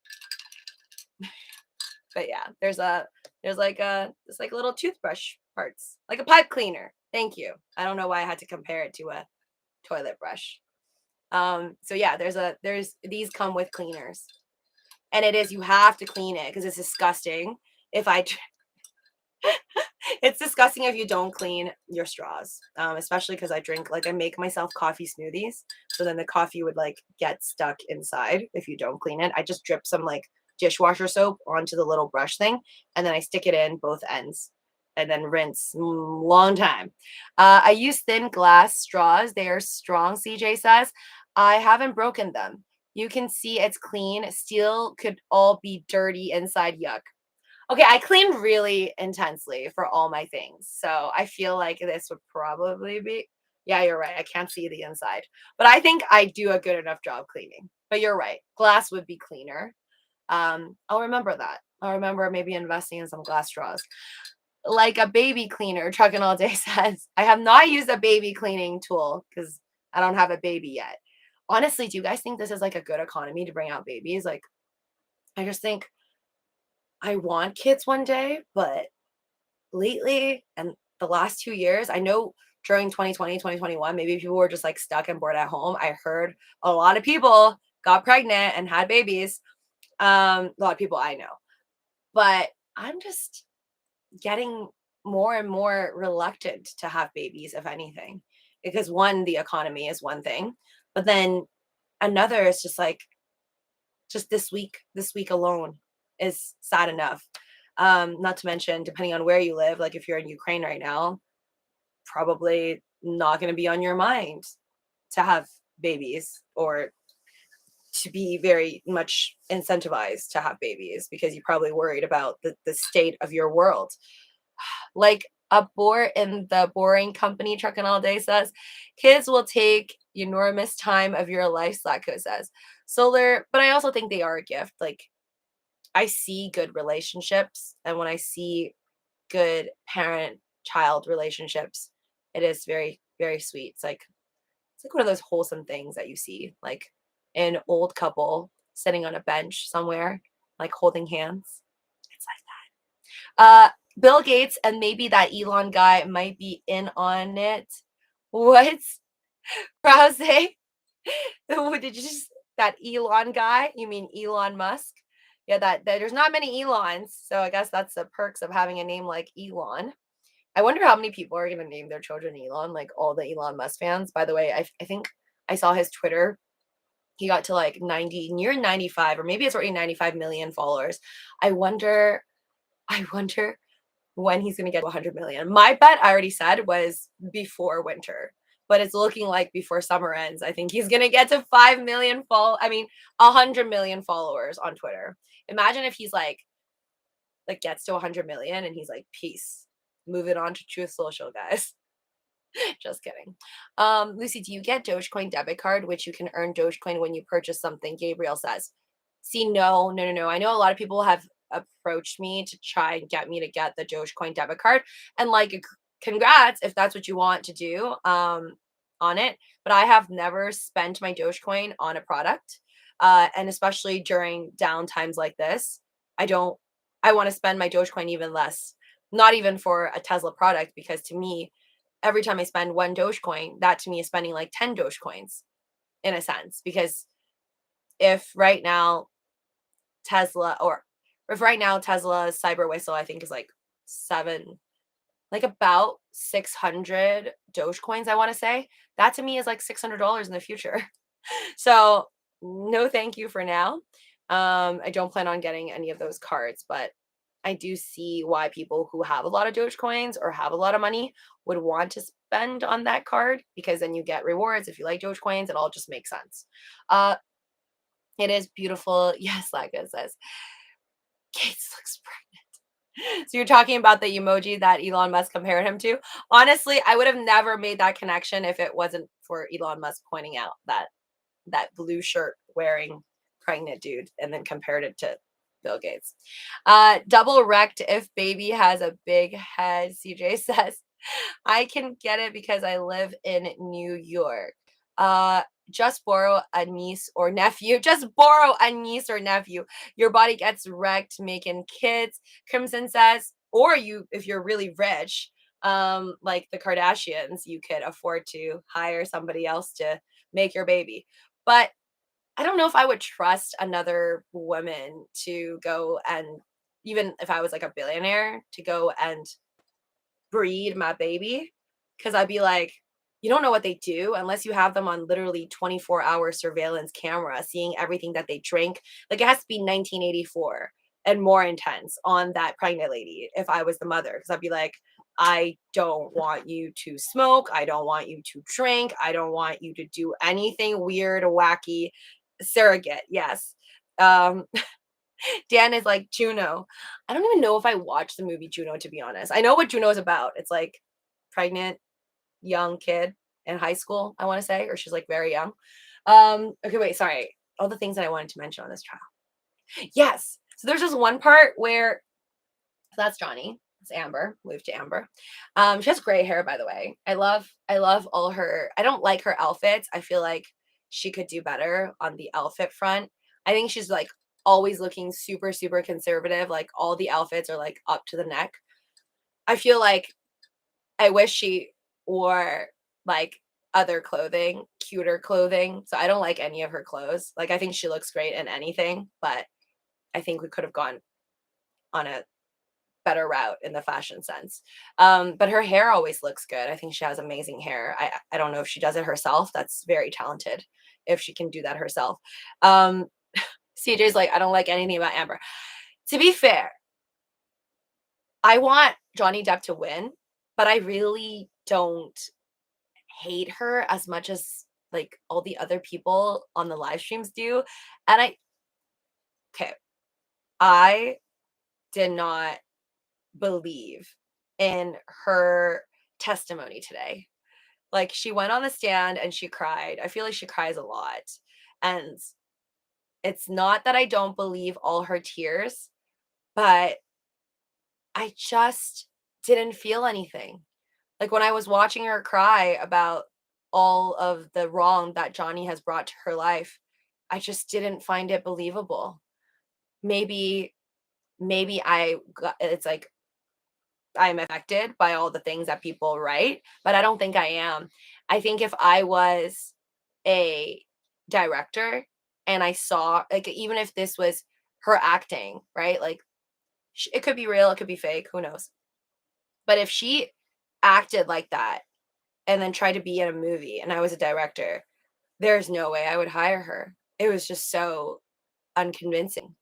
but yeah, there's like a little toothbrush parts, like a pipe cleaner. Thank you. I don't know why I had to compare it to a toilet brush. So yeah, there's these come with cleaners, and you have to clean it because it's disgusting. It's disgusting if you don't clean your straws, especially because I make myself coffee smoothies. So then the coffee would like get stuck inside if you don't clean it. I just drip some like dishwasher soap onto the little brush thing, and then I stick it in both ends and then rinse. Long time. I use thin glass straws. They are strong, CJ says. I haven't broken them. You can see it's clean. Steel could all be dirty inside. Yuck. Okay, I clean really intensely for all my things. So I feel like this would probably be, yeah, you're right. I can't see the inside. But I think I do a good enough job cleaning. But you're right. Glass would be cleaner. I'll remember that. I'll remember maybe investing in some glass straws. Like a baby cleaner, Truckin' All Day says. I have not used a baby cleaning tool because I don't have a baby yet. Honestly, do you guys think this is like a good economy to bring out babies? Like, I just think I want kids one day, but lately and the last 2 years, I know during 2020, 2021, maybe people were just like stuck and bored at home. I heard a lot of people got pregnant and had babies. A lot of people I know. But I'm just getting more and more reluctant to have babies, if anything. Because one, the economy is one thing, but then another is just like just this week alone is sad enough. Not to mention, depending on where you live, like if you're in Ukraine right now, probably not going to be on your mind to have babies or to be very much incentivized to have babies because you're probably worried about the state of your world. Like a bore in the boring company trucking all day says, kids will take enormous time of your life, Slacko says. Solar, but I also think they are a gift. Like I see good relationships, and when I see good parent child relationships, it is very, very sweet. It's like one of those wholesome things that you see, like an old couple sitting on a bench somewhere, like holding hands. It's like that. Bill Gates and maybe that Elon guy might be in on it. What? Rouse? What did you just that Elon guy? You mean Elon Musk? Yeah, that there's not many Elons, so I guess that's the perks of having a name like Elon. I wonder how many people are gonna name their children Elon, like all the Elon Musk fans. By the way, I think I saw his Twitter. He got to like 90, near 95, or maybe it's already 95 million followers. I wonder, I wonder when he's going to get to 100 million. My bet, I already said, was before winter, but it's looking like before summer ends. I think he's going to get to 5 million 100 million followers on Twitter. Imagine if he's like gets to 100 million and he's like, peace, moving on to Truth Social, guys. Just kidding. Lucy, do you get Dogecoin debit card, which you can earn Dogecoin when you purchase something? Gabriel says. See, no, no, no, no. I know a lot of people have approached me to try and get me to get the Dogecoin debit card, and like, congrats if that's what you want to do on it. But I have never spent my Dogecoin on a product, and especially during down times like this, I don't. I want to spend my Dogecoin even less. Not even for a Tesla product, because to me, every time I spend one Dogecoin, that to me is spending like 10 Dogecoins in a sense. Because if right now Tesla, or if right now Tesla's Cyber Whistle, I think is like about 600 Dogecoins, I want to say. That to me is like $600 in the future. So no, thank you for now. I don't plan on getting any of those cards, but I do see why people who have a lot of Dogecoins or have a lot of money would want to spend on that card, because then you get rewards. If you like Dogecoins, it all just makes sense. Uh, it is beautiful. Yes, like it says, Gates looks pregnant. So you're talking about the emoji that Elon Musk compared him to. Honestly, I would have never made that connection if it wasn't for Elon Musk pointing out that blue shirt wearing pregnant dude and then compared it to Bill Gates. Double wrecked if baby has a big head, CJ says. I can get it because I live in New York. Just borrow a niece or nephew. Just borrow a niece or nephew. Your body gets wrecked making kids, Crimson says. Or you, if you're really rich, like the Kardashians, you could afford to hire somebody else to make your baby. But I don't know if I would trust another woman to go and even if I was like a billionaire, to go and breed my baby, because I'd be like, you don't know what they do unless you have them on literally 24-hour surveillance camera, seeing everything that they drink. Like it has to be 1984 and more intense on that pregnant lady if I was the mother, because I'd be like, I don't want you to smoke. I don't want you to drink. I don't want you to do anything weird or wacky. Surrogate, yes. Um, Dan is like, Juno. I don't even know if I watched the movie Juno, to be honest. I know what Juno is about. It's like pregnant, young kid in high school, I want to say, or she's like very young. Okay, wait, sorry. All the things that I wanted to mention on this trial. Yes. So there's this one part where, so that's Johnny. It's Amber. Moved to Amber. She has gray hair, by the way. I love all her. I don't like her outfits. I feel like she could do better on the outfit front. I think she's like always looking super, super conservative. Like all the outfits are like up to the neck. I feel like I wish she wore like other clothing, cuter clothing. So I don't like any of her clothes. Like I think she looks great in anything, but I think we could have gone on a better route in the fashion sense. But her hair always looks good. I think she has amazing hair. I don't know if she does it herself. That's very talented if she can do that herself. CJ's like, I don't like anything about Amber. To be fair, I want Johnny Depp to win, but I really don't hate her as much as like all the other people on the live streams do. And okay, I did not believe in her testimony today. Like she went on the stand and she cried. I feel like she cries a lot. And it's not that I don't believe all her tears, but I just didn't feel anything. Like when I was watching her cry about all of the wrong that Johnny has brought to her life, I just didn't find it believable. Maybe it's like I'm affected by all the things that people write, but I don't think I am. I think if I was a director and I saw, like, even if this was her acting, right? Like, it could be real, it could be fake, who knows? But if she acted like that and then tried to be in a movie and I was a director, there's no way I would hire her. It was just so unconvincing.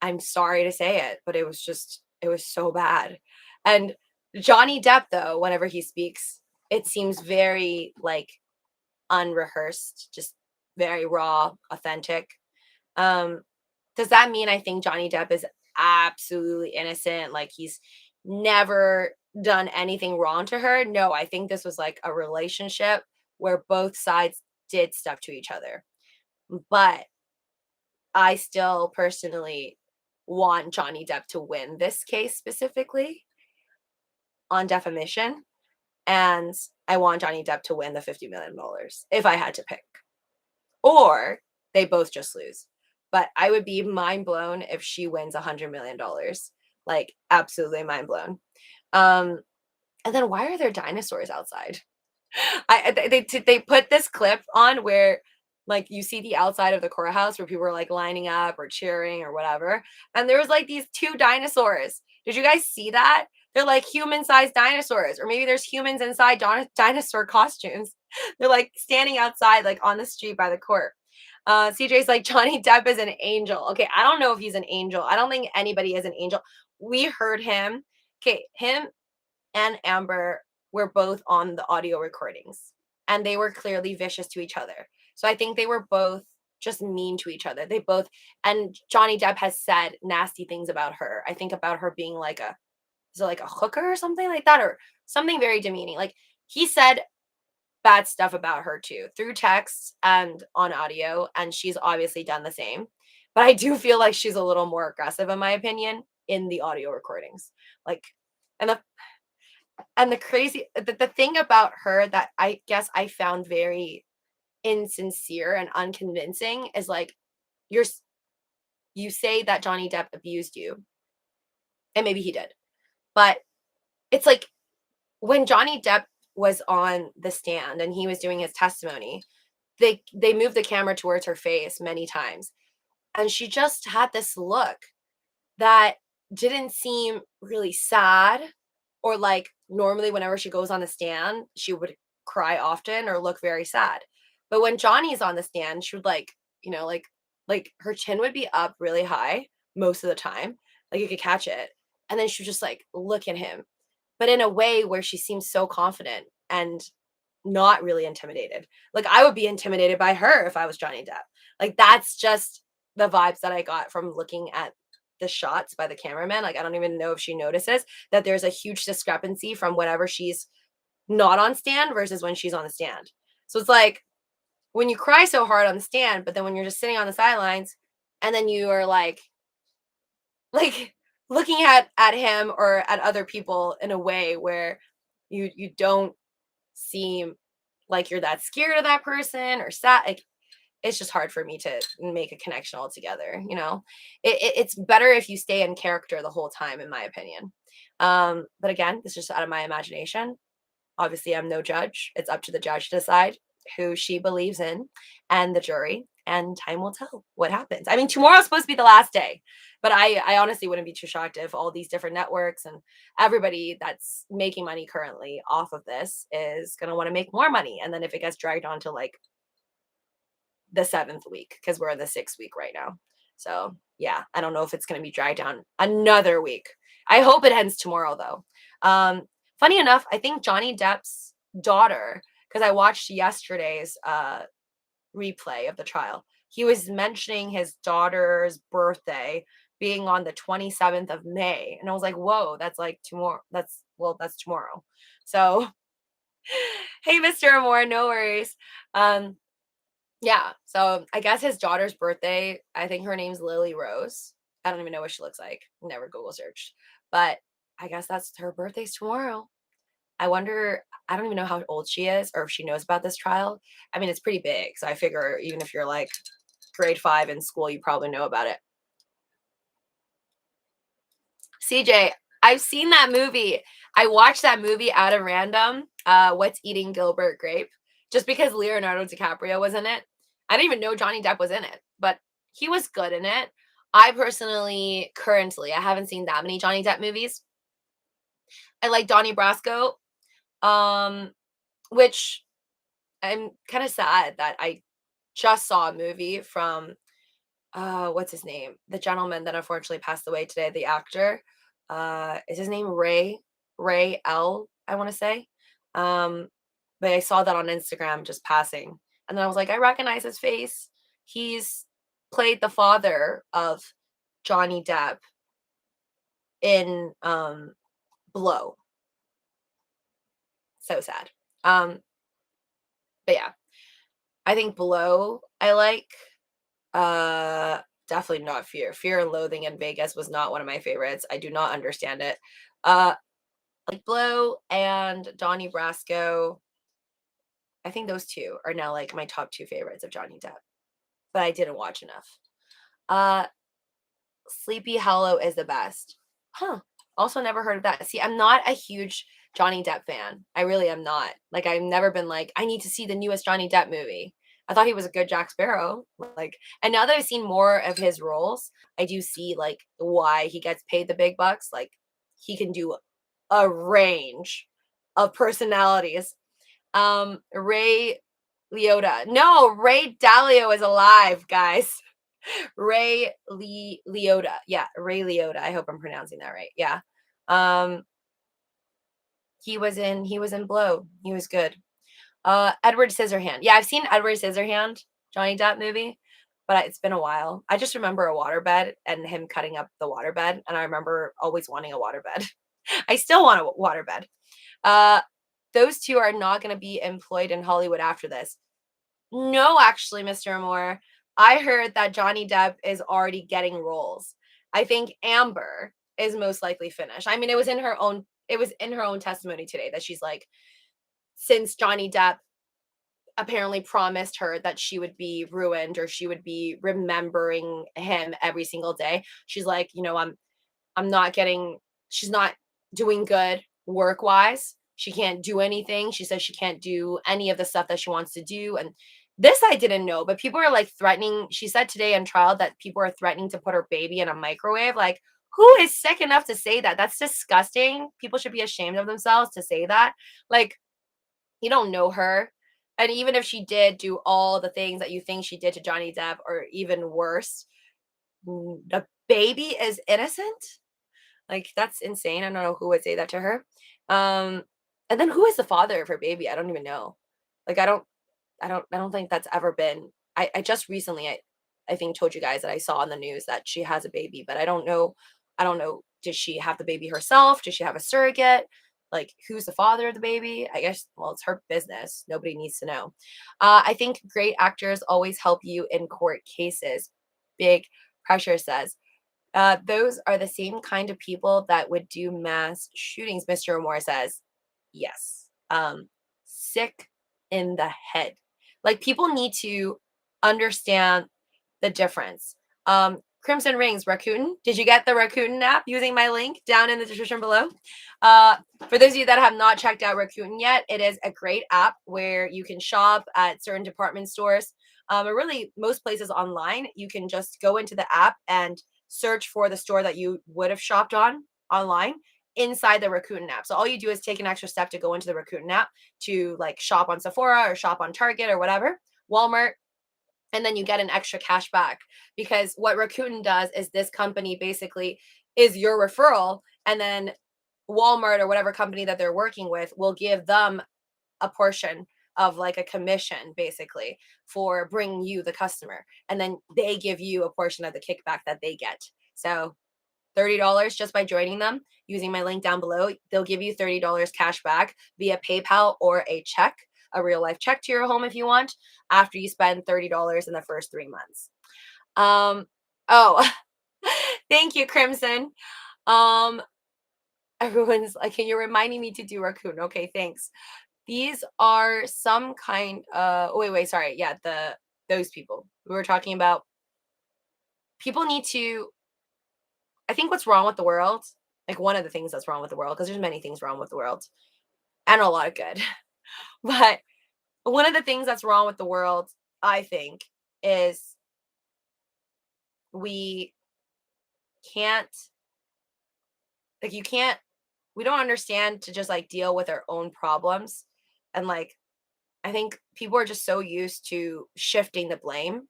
I'm sorry to say it, but it was so bad. And Johnny Depp, though, whenever he speaks, it seems very like unrehearsed, just very raw, authentic. Um, does that mean I think Johnny Depp is absolutely innocent? Like he's never done anything wrong to her? No, I think this was like a relationship where both sides did stuff to each other. But I still personally want Johnny Depp to win this case specifically on defamation. And I want Johnny Depp to win the $50 million if I had to pick. Or they both just lose. But I would be mind blown if she wins $100 million. Like, absolutely mind blown. And then why are there dinosaurs outside? They put this clip on where like you see the outside of the courthouse where people are like lining up or cheering or whatever, and there was like these two dinosaurs. Did you guys see that? They're like human-sized dinosaurs, or maybe there's humans inside dinosaur costumes. They're like standing outside, like on the street by the court. CJ's like, Johnny Depp is an angel. Okay, I don't know if he's an angel. I don't think anybody is an angel. We heard him. Okay, him and Amber were both on the audio recordings and they were clearly vicious to each other. So I think they were both just mean to each other. They both, and Johnny Depp has said nasty things about her. I think about her being like is it like a hooker or something like that, or something very demeaning. Like he said bad stuff about her too through text and on audio, and she's obviously done the same. But I do feel like she's a little more aggressive, in my opinion, in the audio recordings. Like, and the thing about her that I guess I found very insincere and unconvincing is like you say that Johnny Depp abused you, and maybe he did, but it's like when Johnny Depp was on the stand and he was doing his testimony, they moved the camera towards her face many times, and she just had this look that didn't seem really sad, or like normally whenever she goes on the stand, she would cry often or look very sad. But when Johnny's on the stand, she would like, you know, like her chin would be up really high most of the time. Like you could catch it. And then she would just like look at him, but in a way where she seems so confident and not really intimidated. Like I would be intimidated by her if I was Johnny Depp. Like that's just the vibes that I got from looking at the shots by the cameraman. Like I don't even know if she notices that there's a huge discrepancy from whenever she's not on stand versus when she's on the stand. So it's like when you cry so hard on the stand, but then when you're just sitting on the sidelines and then you are like looking at him or at other people in a way where you don't seem like you're that scared of that person or sad. Like it's just hard for me to make a connection altogether. You know, it's better if you stay in character the whole time, in my opinion. But again, this is just out of my imagination. Obviously, I'm no judge. It's up to the judge to decide who she believes in and the jury, and time will tell what happens. I mean, tomorrow's supposed to be the last day, but I honestly wouldn't be too shocked if all these different networks and everybody that's making money currently off of this is going to want to make more money. And then if it gets dragged on to like the 7th week, because we're in the 6th week right now. So yeah, I don't know if it's going to be dragged down another week. I hope it ends tomorrow though. Funny enough, I think Johnny Depp's daughter, because I watched yesterday's replay of the trial, he was mentioning his daughter's birthday being on the 27th of May. And I was like, whoa, that's like tomorrow. That's tomorrow. So, hey, Mr. Amore, no worries. Yeah, so I guess his daughter's birthday, I think her name's Lily Rose. I don't even know what she looks like. Never Google searched. But I guess that's her birthday's tomorrow. I wonder, I don't even know how old she is or if she knows about this trial. I mean, it's pretty big. So I figure even if you're like grade 5 in school, you probably know about it. CJ, I've seen that movie. I watched that movie out of random. What's Eating Gilbert Grape? Just because Leonardo DiCaprio was in it. I didn't even know Johnny Depp was in it, but he was good in it. I personally, currently, I haven't seen that many Johnny Depp movies. I like Donnie Brasco, which I'm kind of sad that I just saw a movie from what's his name? The gentleman that unfortunately passed away today, the actor. Is his name Ray L, I want to say. But I saw that on Instagram just passing. And then I was like, I recognize his face. He's played the father of Johnny Depp in Blow. So sad. But yeah, I think Blow I like. Definitely not Fear. Fear and Loathing in Vegas was not one of my favorites. I do not understand it. Like Blow and Donnie Brasco. I think those two are now like my top 2 favorites of Johnny Depp. But I didn't watch enough. Uh Sleepy Hollow is the best. Huh. Also never heard of that. See, I'm not a huge Johnny Depp fan. I really am not. Like I've never been like, I need to see the newest Johnny Depp movie. I thought he was a good Jack Sparrow. Like, and now that I've seen more of his roles, I do see like why he gets paid the big bucks. Like he can do a range of personalities. Ray Liotta. No, Ray Dalio is alive, guys. Ray Liotta. Yeah, Ray Liotta. I hope I'm pronouncing that right. Yeah. Um he was in Blow. He was good. Edward Scissorhand. Yeah, I've seen Edward Scissorhand, Johnny Depp movie, but it's been a while. I just remember a waterbed and him cutting up the waterbed, and I remember always wanting a waterbed. I still want a waterbed. Those two are not going to be employed in Hollywood after this. No, actually, Mr. Moore. I heard that Johnny Depp is already getting roles. I think Amber is most likely finished. I mean, it was in her own testimony today that she's like, since Johnny Depp apparently promised her that she would be ruined or she would be remembering him every single day. She's like, I'm not getting, she's not doing good work-wise. She can't do anything. She says she can't do any of the stuff that she wants to do. And this I didn't know, but people are like threatening. She said today in trial that people are threatening to put her baby in a microwave. Like, who is sick enough to say that? That's disgusting. People should be ashamed of themselves to say that. Like, you don't know her. And even if she did do all the things that you think she did to Johnny Depp or even worse, the baby is innocent? Like, that's insane. I don't know who would say that to her. Um, and then who is the father of her baby? I don't even know. Like, I don't think that's ever been. I just recently I think told you guys that I saw on the news that she has a baby, but I don't know, did she have the baby herself? Did she have a surrogate? Like, who's the father of the baby? I guess, well, it's her business. Nobody needs to know. I think great actors always help you in court cases. Big Pressure says. Those are the same kind of people that would do mass shootings, Mr. Moore says. Yes. Sick in the head. Like, people need to understand the difference. Crimson Rings, Rakuten. Did you get the Rakuten app using my link down in the description below? Uh, for those of you that have not checked out Rakuten yet, it is a great app where you can shop at certain department stores. Or really most places online. You can just go into the app and search for the store that you would have shopped on online inside the Rakuten app. So all you do is take an extra step to go into the Rakuten app to like shop on Sephora or shop on Target or whatever, Walmart, and then you get an extra cash back. Because what Rakuten does is this company basically is your referral, and then Walmart or whatever company that they're working with will give them a portion of like a commission basically for bringing you the customer, and then they give you a portion of the kickback that they get. So $30 just by joining them using my link down below. They'll give you $30 cash back via PayPal or a check, a real life check to your home if you want, after you spend $30 in the first 3 months. Oh, thank you, Crimson. Um, everyone's like, you're reminding me to do Raccoon. Okay, thanks. These are some kind oh wait, sorry. Yeah, those people we were talking about. People need to, I think what's wrong with the world, like one of the things that's wrong with the world, because there's many things wrong with the world and a lot of good. But one of the things that's wrong with the world, I think, is we can't, like, you can't, we don't understand to just like deal with our own problems. And like, I think people are just so used to shifting the blame.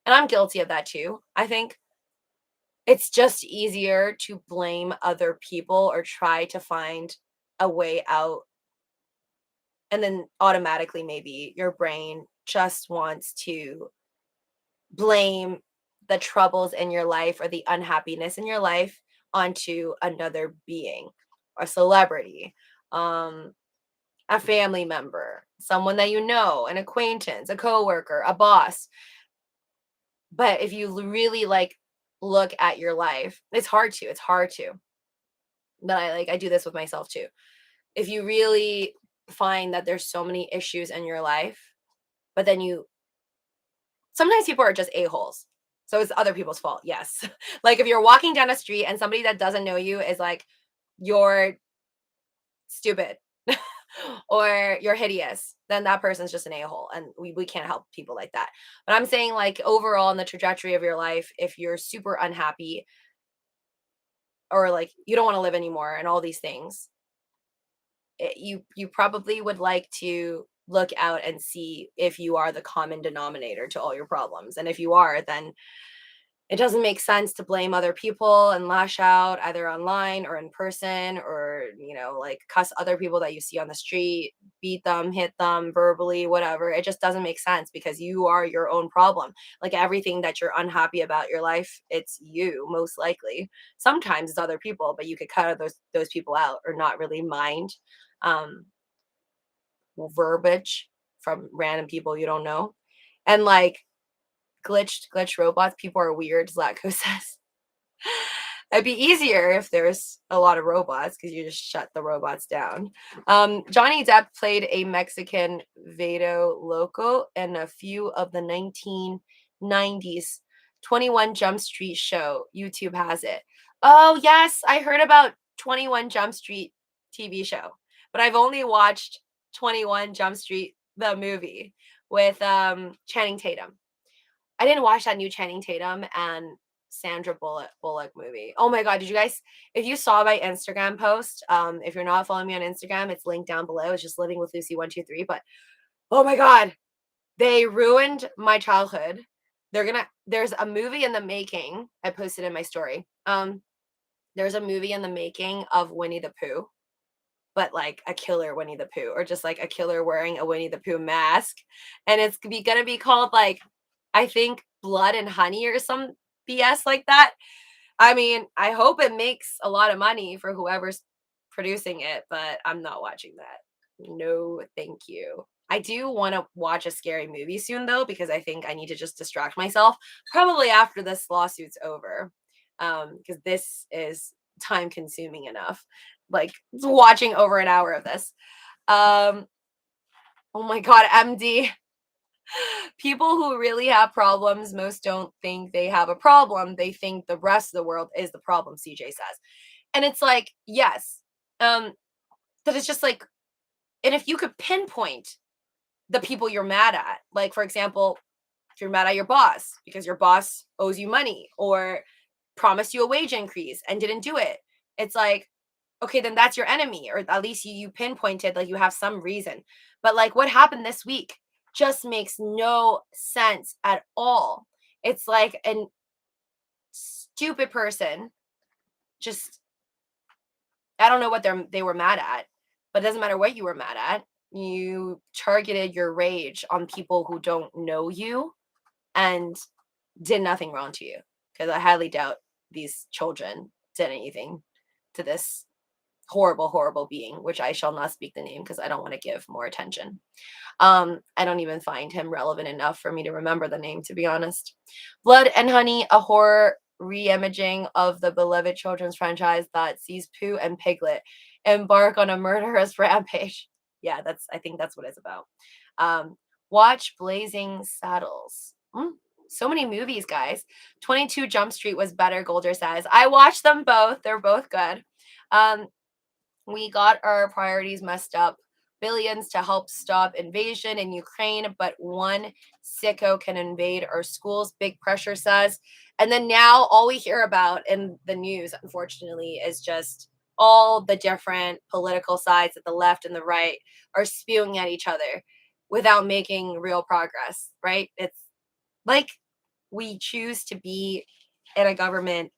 And I'm guilty of that too. I think it's just easier to blame other people or try to find a way out. And then automatically, maybe your brain just wants to blame the troubles in your life or the unhappiness in your life onto another being, a celebrity, um, a family member, someone that you know, an acquaintance, a coworker, a boss. But if you really like look at your life, it's hard to. It's hard to. But I do this with myself too. If you really find that there's so many issues in your life, but then you, sometimes people are just a-holes. So it's other people's fault. Yes. Like if you're walking down a street and somebody that doesn't know you is like, you're stupid or you're hideous, then that person's just an a-hole. And we can't help people like that. But I'm saying, like, overall in the trajectory of your life, if you're super unhappy or like you don't want to live anymore and all these things, you probably would like to look out and see if you are the common denominator to all your problems. And if you are, then it doesn't make sense to blame other people and lash out either online or in person, or like cuss other people that you see on the street, beat them, hit them verbally, whatever. It just doesn't make sense, because you are your own problem. Like, everything that you're unhappy about your life, it's you, most likely. Sometimes it's other people, but you could cut those people out or not really mind um verbiage from random people you don't know. And like, glitch robots, people are weird, Zlatko says. It'd be easier if there's a lot of robots, because you just shut the robots down. Johnny Depp played a Mexican Vado Loco in a few of the 1990s 21 Jump Street show. YouTube has it. Oh, yes, I heard about 21 Jump Street TV show, but I've only watched 21 Jump Street, the movie, with Channing Tatum. I didn't watch that new Channing Tatum and Sandra Bullock movie. Oh my God, did you guys, if you saw my Instagram post, if you're not following me on Instagram, it's linked down below. It's just Living with Lucy 123. But oh my God, they ruined my childhood. There's a movie in the making. I posted in my story. There's a movie in the making of Winnie the Pooh, but like a killer Winnie the Pooh, or just like a killer wearing a Winnie the Pooh mask. And it's gonna be called, like, I think Blood and Honey or some BS like that. I mean, I hope it makes a lot of money for whoever's producing it, but I'm not watching that. No, thank you. I do want to watch a scary movie soon though, because I think I need to just distract myself, probably after this lawsuit's over. Because this is time consuming enough. Like watching over an hour of this. Oh my God, MD. People who really have problems most don't think they have a problem. They think the rest of the world is the problem, CJ says. And it's like, yes. That it's just like, and if you could pinpoint the people you're mad at, like, for example, if you're mad at your boss because your boss owes you money or promised you a wage increase and didn't do it, it's like, okay, then that's your enemy, or at least you pinpointed, like, you have some reason. But like what happened this week just makes no sense at all. It's like a stupid person just, I don't know what they were mad at, but it doesn't matter what you were mad at. You targeted your rage on people who don't know you and did nothing wrong to you. Because I highly doubt these children did anything to this horrible, horrible being, which I shall not speak the name because I don't want to give more attention. I don't even find him relevant enough for me to remember the name, to be honest. Blood and Honey, a horror re-imaging of the beloved children's franchise that sees Pooh and Piglet embark on a murderous rampage. Yeah, I think that's what it's about. Watch Blazing Saddles. So many movies, guys. 22 Jump Street was better, Golder says. I watched them both. They're both good. We got our priorities messed up. Billions to help stop invasion in Ukraine, but one sicko can invade our schools, Big Pressure says. And then now all we hear about in the news, unfortunately, is just all the different political sides that the left and the right are spewing at each other without making real progress, right? It's like we choose to be in a government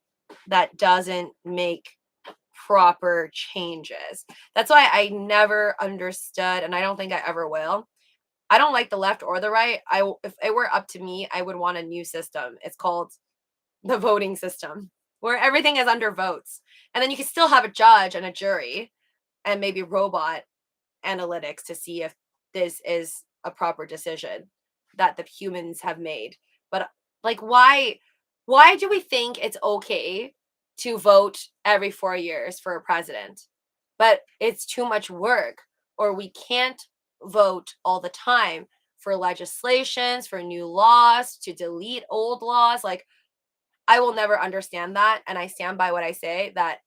that doesn't make proper changes. That's why I never understood, and I don't think I ever will. I don't like the left or the right. If it were up to me, I would want a new system. It's called the voting system, where everything is under votes. And then you can still have a judge and a jury and maybe robot analytics to see if this is a proper decision that the humans have made. But like, why do we think it's okay to vote every 4 years for a president, but it's too much work, or we can't vote all the time for legislations, for new laws, to delete old laws? Like, I will never understand that. And I stand by what I say, that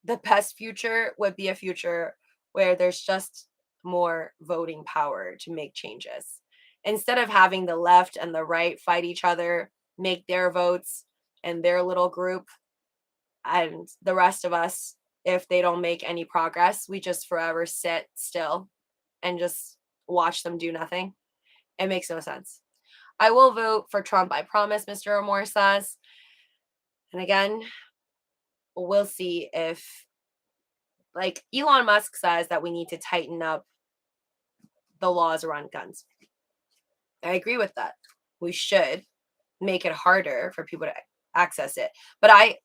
the best future would be a future where there's just more voting power to make changes. Instead of having the left and the right fight each other, make their votes and their little group, and the rest of us, if they don't make any progress, we just forever sit still and just watch them do nothing. It makes no sense. I will vote for Trump, I promise, Mr. Amor says. And again, we'll see if, like, Elon Musk says that we need to tighten up the laws around guns. I agree with that. We should make it harder for people to access it. But I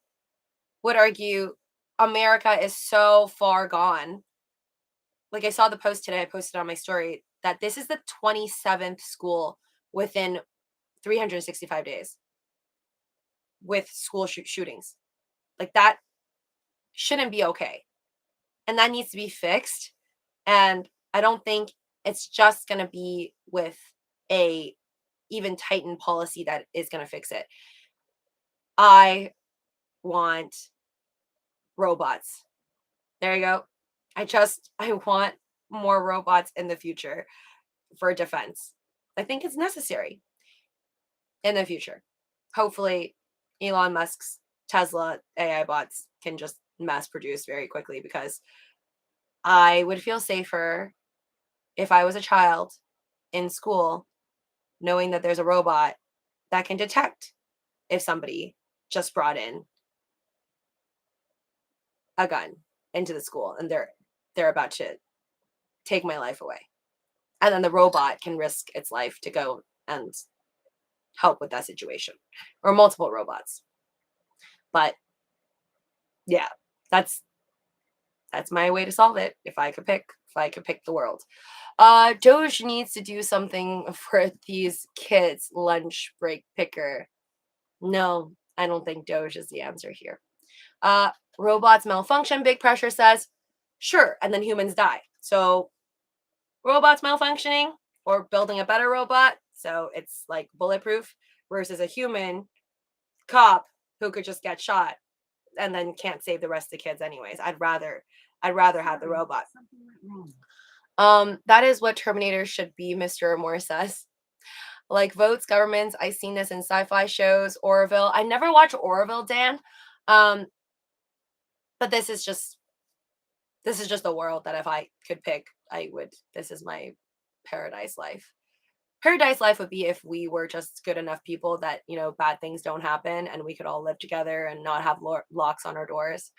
would argue America is so far gone. Like, I saw the post today, I posted on my story, that this is the 27th school within 365 days with school shootings. Like, that shouldn't be okay. And that needs to be fixed. And I don't think it's just going to be with a even tightened policy that is going to fix it. I want robots. There you go. I want more robots in the future for defense. I think it's necessary in the future. Hopefully Elon Musk's Tesla AI bots can just mass produce very quickly, because I would feel safer if I was a child in school knowing that there's a robot that can detect if somebody just brought in a gun into the school and they're about to take my life away. And then the robot can risk its life to go and help with that situation, or multiple robots. But yeah, that's my way to solve it. If I could pick the world. Doge needs to do something for these kids. Lunch break picker. No, I don't think Doge is the answer here. Robots malfunction, Big Pressure says. Sure, and then humans die. So robots malfunctioning or building a better robot, so it's like bulletproof, versus a human cop who could just get shot and then can't save the rest of the kids anyways. I'd rather have the robot. That is what Terminator should be, Mr. Moore says. Like votes, governments. I've seen this in sci-fi shows. Orville. I never watched Orville, Dan. But this is just a world that if I could pick, I would. This is my paradise life. Paradise life would be if we were just good enough people that, you know, bad things don't happen and we could all live together and not have locks on our doors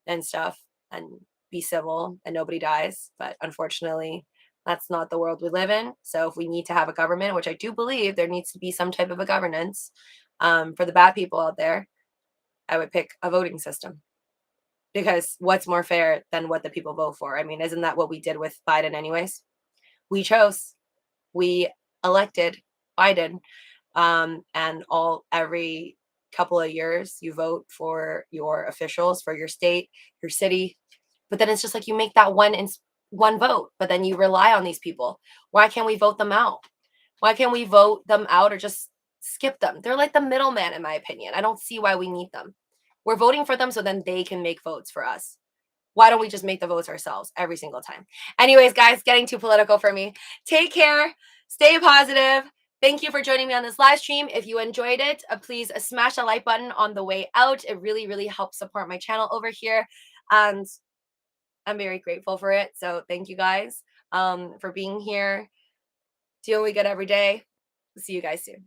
and stuff and be civil and nobody dies. But unfortunately, that's not the world we live in. So if we need to have a government, which I do believe there needs to be some type of a governance for the bad people out there, I would pick a voting system. Because what's more fair than what the people vote for? I mean, isn't that what we did with Biden anyways? We elected Biden, and every couple of years you vote for your officials for your state, your city, but then it's just like you make that one vote, but then you rely on these people. Why can't we vote them out? Why can't we vote them out or just skip them? They're like the middleman, in my opinion. I don't see why we need them. We're voting for them so then they can make votes for us. Why don't we just make the votes ourselves every single time? Anyways, guys, getting too political for me. Take care. Stay positive. Thank you for joining me on this live stream. If you enjoyed it, please smash the like button on the way out. It really, really helps support my channel over here. And I'm very grateful for it. So thank you guys for being here. Dealing with it every day. See you guys soon.